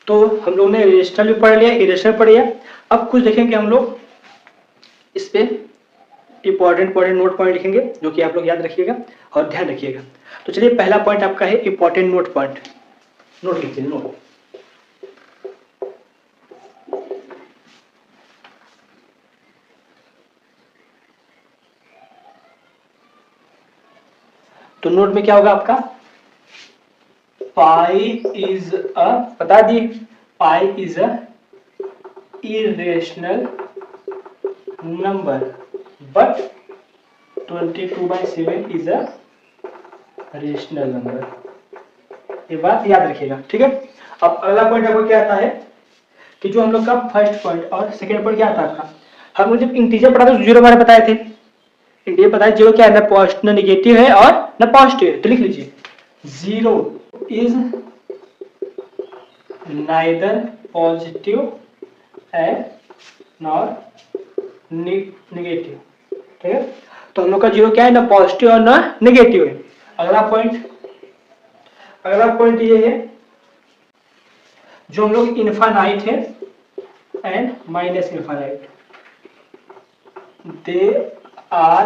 तो हम लोग ने रेशनल भी पढ़ लिया, इरेशनल पढ़ लिया। अब कुछ देखेंगे हम लोग इस पे इंपॉर्टेंट नोट पॉइंट लिखेंगे जो कि आप लोग याद रखिएगा और ध्यान रखिएगा। तो चलिए पहला पॉइंट आपका है इंपॉर्टेंट नोट पॉइंट। नोट लिखिए, नोट। तो नोट में क्या होगा आपका, पाई इज अ, बता दिए, pi is a irrational number but 22/7 is a rational number. ये बात याद रखिएगा, ठीक है। अब अगला पॉइंट आपको क्या आता है कि जो हम लोग का फर्स्ट पॉइंट और सेकंड पॉइंट क्या आता है आपका, हम लोग जब इंटीजर पढ़ा था जीरो बारे बताए थे। इंटीजर पता है जीरो क्या है, न नेगेटिव है और न पॉजिटिव है। तो लिख लीजिए zero is neither positive and nor negative, ठीक है। तो हम लोग का जीरो क्या है, ना पॉजिटिव और ना नेगेटिव है। अगला पॉइंट ये है जो हम लोग इनफाइनाइट है and minus infinite, they are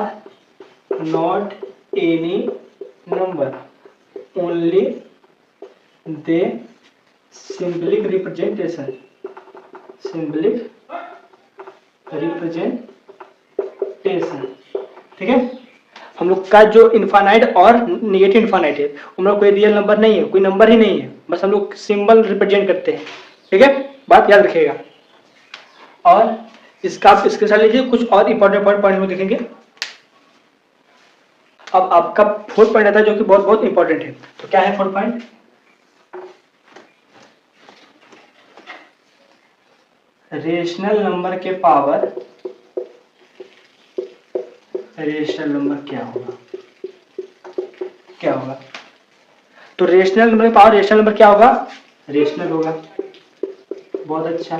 not any number, only they symbolic representation, ठीक है। हम लोग का जो इनफाइनाइट और नेगेटिव इनफाइनाइट है उनमें कोई रियल नंबर नहीं है, कोई नंबर ही नहीं है, बस हम लोग सिंबल रिप्रेजेंट करते हैं, ठीक है। बात याद रखिएगा और इसका आप स्क्रीनशॉट लीजिए। कुछ और इंपॉर्टेंट पॉइंट में देखेंगे। अब आपका फोर्थ पॉइंट आता है जो कि बहुत बहुत इंपॉर्टेंट है। तो क्या है फोर्थ पॉइंट, रेशनल नंबर के पावर, रेशनल नंबर क्या होगा, तो रेशनल नंबर के पावर रेशनल नंबर क्या होगा, रेशनल होगा। बहुत अच्छा।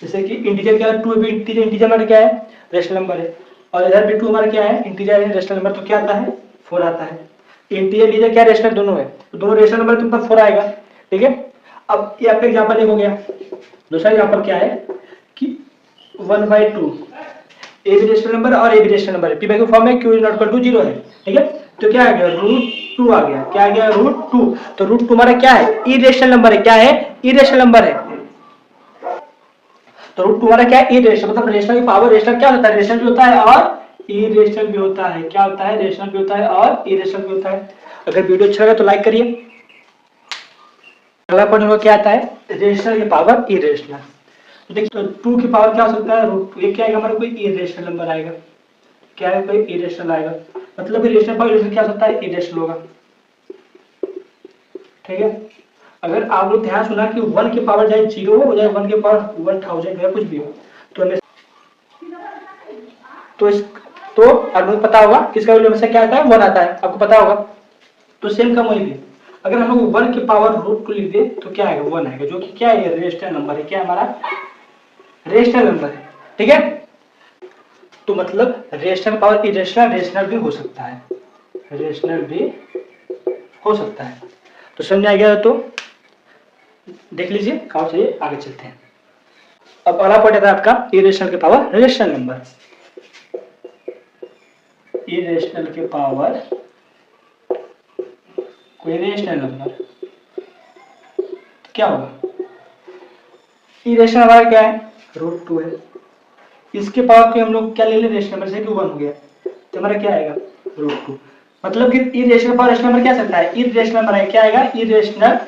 जैसे कि इंटीजर क्या है, 2 भी इंटीजर हमारा क्या है, रेशनल नंबर है, और इधर भी 2 हमारा क्या है, इंटीजर है, रेशनल नंबर। तो क्या आता है, 4 आता है। इंटीजर क्या रेशनल दोनों है, तो दोनों रेशनल नंबर तुमका 4 आएगा, ठीक है। अब ये आपका एग्जांपल एक हो गया। दूसरा एग्जांपल क्या है कि 1/2 ए भी रेशनल नंबर और ए भी रेशनल नंबर है, पी बाई क्यू फॉर्म में, Q is not equal to 0 है, ठीक है। तो क्या आ गया, √2 आ गया। क्या आ गया, √2। तो √2 हमारा क्या है, इरेशनल नंबर है। क्या है, इरेशनल नंबर है। तो √2 हमारा क्या है, इरेशनल, मतलब रेशनल की पावर रेशनल क्या होता है, रेशनल भी होता है और इरेशनल भी होता है। क्या होता है, रेशनल भी होता है और इरेशनल भी होता है। अगर वीडियो अच्छा लगा तो लाइक करिए। अगला पॉइंट क्या आता है, रेशनल की पावर इरेशनल। तो देखिए 2 की पावर क्या हो सकता है, √2। ये क्या आएगा, हमारा कोई इरेशनल नंबर आएगा। क्या है, कोई इरेशनल आएगा, मतलब कि रेशनल पावर इरेशनल क्या हो सकता है, इरेशनल होगा, ठीक है। अगर आप लोग ध्यान सुना कि 1 की पावर चाहे 0 हो या 1 की पावर 1000 हो, कुछ भी हो, तो हमें तो आपको पता होगा किसका वैल्यू हमेशा क्या आता है, 1 आता है, आपको पता होगा। तो सेम कम वही भी, अगर हम लोग 1 की पावर √2 लिख दे तो क्या आएगा, 1 आएगा, जो कि क्या है, रेशनल नंबर है। क्या हमारा रेशनल नंबर है, ठीक है। तो मतलब रेशनल पावर इरेशनल, रेशनल भी हो सकता है, रेशनल भी हो सकता है। तो समझ आ गया, तो देख लीजिए। और चलिए आगे चलते हैं। अब अगला पॉइंट आता है आपका इरेशनल के पावर रेशनल नंबर। इरेशनल के पावर कोई रेशनल नंबर, तो क्या होगा, इरेशनल हमारा क्या है, √2 है। इसके पावर को हम लोग क्या ले ले, रेशनल नंबर से, कि 1 हो गया, तो हमारा क्या आएगा, √2। मतलब कि इरेशनल पावर रेशनल नंबर क्या सकता है, इरेशनल नंबर है। क्या आएगा, इरेशनल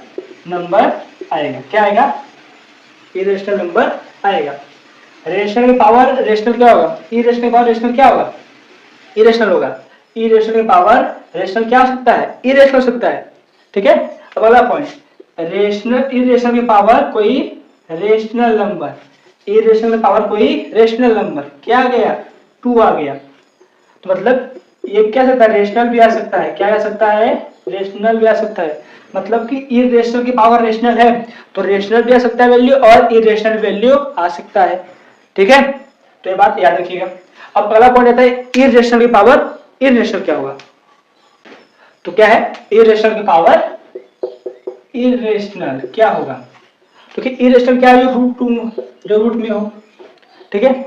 नंबर आएगा। क्या आएगा, इरेशनल नंबर आएगा। रेशनल की पावर रेशनल क्या होगा, इरेशनल पावर रेशनल क्या होगा, इरेशनल होगा। इरेशनल की पावर रेशनल क्या हो सकता है, इरेशनल हो सकता है, ठीक है। अब अगला पॉइंट, रेशनल इरेशनल की पावर कोई रेशनल नंबर, इरेशनल की पावर कोई रेशनल नंबर। क्या आ गया, 2 आ गया। तो मतलब ये क्या सकता है, रेशनल भी आ सकता है। क्या आ सकता है, रेशनल भी आ सकता है। मतलब कि इरेशनल की पावर रेशनल है तो रेशनल भी आ सकता है वैल्यू और इरेशनल वैल्यू आ सकता है, ठीक है। तो ये बात याद रखिएगा। अब अगला पॉइंट आता है इरेशनल की पावर इरेशनल क्या होगा। तो क्या है, इरेशनल की पावर इरेशनल क्या होगा, क्योंकि इरेशनल क्या है जो रूट में हो, ठीक है,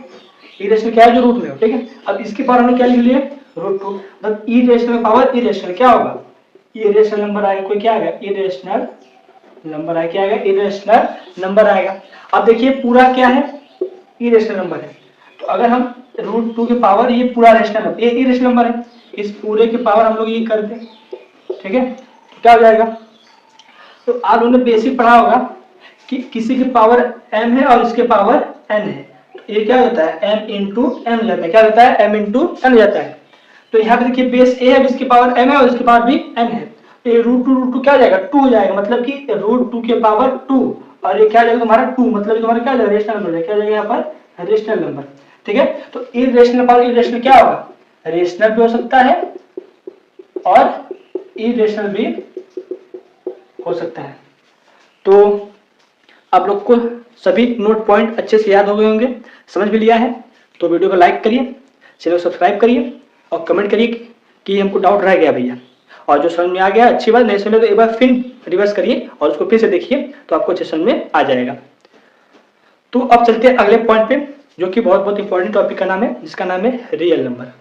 इरेशनल क्या है जो रूट में हो, ठीक है। अब इसके पावर हमने क्या लिख लिए, √2, मतलब इरेशनल पावर इरेशनल क्या होगा, इरेशनल नंबर आएगा, कोई क्या आएगा, इरेशनल नंबर आएगा, क्या आएगा, इरेशनल नंबर आएगा। अब देखिए पूरा क्या है, इरेशनल नंबर है, तो अगर हम √2 के पावर, ये पूरा रेशनल नंबर, ये इरेशनल नंबर है, इस पूरे के पावर हम लोग ये करते हैं, ठीक है, तो क्या हो जाएगा। तो आप लोगों ने बेसिक पढ़ा होगा कि किसी की पावर m है और इसके पावर n है, तो ये क्या होता है, m इंटू n जाता है, क्या होता है, m इंटू n जाता है। तो यहाँ पे देखिए बेस a है, इसकी पावर m है और इसके पावर भी n है, तो ये √2 क्या हो जाएगा, 2 हो जाएगा, मतलब कि √2 के पावर 2, और ये क्या हो जाएगा तुम्हारा 2, मतलब ये तुम्हारा क्या हो जाएगा, रेशनल नंबर, क्या हो जाएगा यहाँ पर, रेशनल नंबर, ठीक है। तो इरेशनल पावर इरेशनल क्या होगा, रेशनल भी हो सकता है और इरेशनल भी हो सकता है। तो आप लोग को सभी नोट पॉइंट अच्छे से याद हो गए होंगे, समझ भी लिया है, तो वीडियो को लाइक करिए, चैनल को सब्सक्राइब करिए और कमेंट करिए कि हमको डाउट रह गया भैया, और जो समझ में आ गया अच्छी बात, नहीं समझ तो एक बार फिर रिवर्स करिए और उसको फिर से देखिए, तो आपको अच्छे समझ में आ जाएगा। तो अब चलते हैं अगले पॉइंट पे, जो कि बहुत इंपॉर्टेंट टॉपिक का नाम है, जिसका नाम है रियल नंबर।